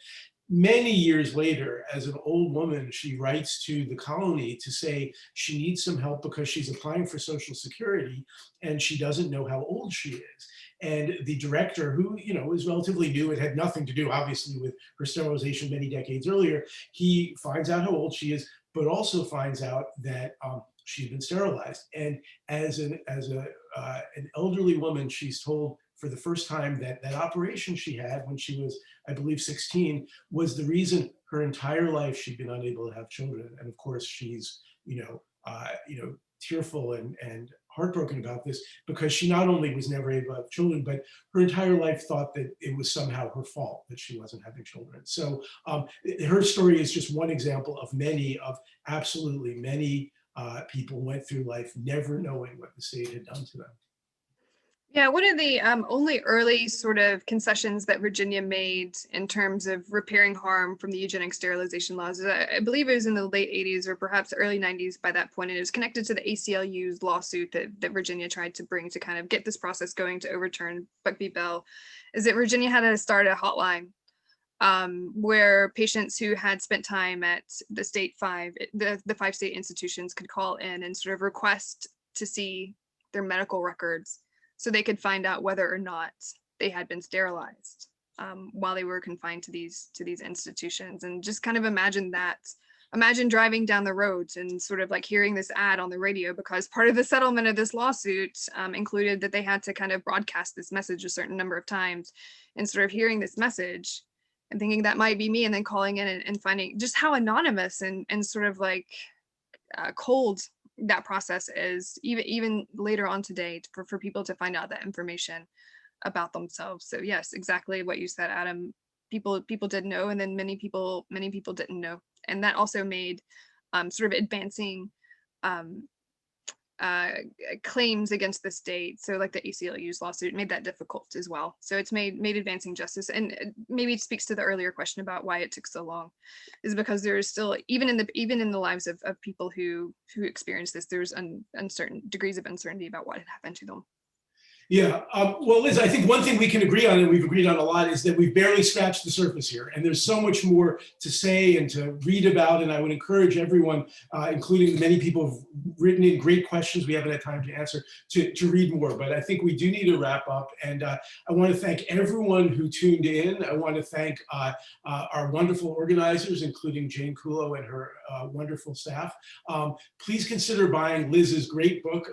Many years later, as an old woman, she writes to the colony to say she needs some help because she's applying for Social Security and she doesn't know how old she is. And the director, who is relatively new, it had nothing to do, obviously, with her sterilization many decades earlier, he finds out how old she is, but also finds out that she's been sterilized. And as an elderly woman, she's told for the first time that that operation she had when she was, I believe, 16, was the reason her entire life she'd been unable to have children. And of course, she's tearful and heartbroken about this because she not only was never able to have children, but her entire life thought that it was somehow her fault that she wasn't having children. So her story is just one example of many, of absolutely many people went through life never knowing what the state had done to them. Yeah, one of the only early sort of concessions that Virginia made in terms of repairing harm from the eugenic sterilization laws, I believe it was in the late 80s or perhaps early 90s by that point, and it was connected to the ACLU's lawsuit that Virginia tried to bring to kind of get this process going to overturn Buck v. Bell, is that Virginia had to start a hotline where patients who had spent time at the the 5 state institutions could call in and sort of request to see their medical records so they could find out whether or not they had been sterilized while they were confined to these institutions. And just kind of imagine driving down the roads and sort of like hearing this ad on the radio, because part of the settlement of this lawsuit included that they had to kind of broadcast this message a certain number of times, and sort of hearing this message and thinking that might be me, and then calling in and finding just how anonymous and sort of like cold that process is, even later on today, for people to find out that information about themselves. So yes, exactly what you said, Adam. People did know, and then many people didn't know, and that also made sort of advancing claims against the state, so like the ACLU's lawsuit, made that difficult as well. So it's made advancing justice, and maybe it speaks to the earlier question about why it took so long, is because there is still, even in the lives of people who experience this, there's uncertain degrees of uncertainty about what had happened to them. Yeah, well, Liz, I think one thing we can agree on, and we've agreed on a lot, is that we've barely scratched the surface here. And there's so much more to say and to read about. And I would encourage everyone, including the many people who've written in great questions we haven't had time to answer, to read more. But I think we do need to wrap up. And I want to thank everyone who tuned in. I want to thank our wonderful organizers, including Jane Kulo and her wonderful staff. Please consider buying Liz's great book,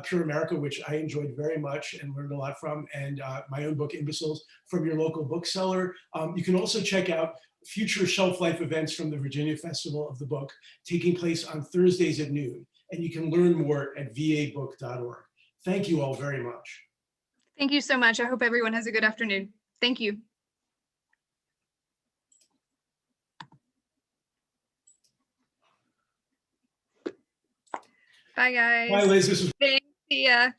Pure America, which I enjoyed very much and learned a lot from, and my own book, Imbeciles, from your local bookseller. You can also check out future shelf life events from the Virginia Festival of the Book, taking place on Thursdays at noon. And you can learn more at vabook.org. Thank you all very much. Thank you so much. I hope everyone has a good afternoon. Thank you. Bye, guys. Bye, Liz. This was Thanks. See ya.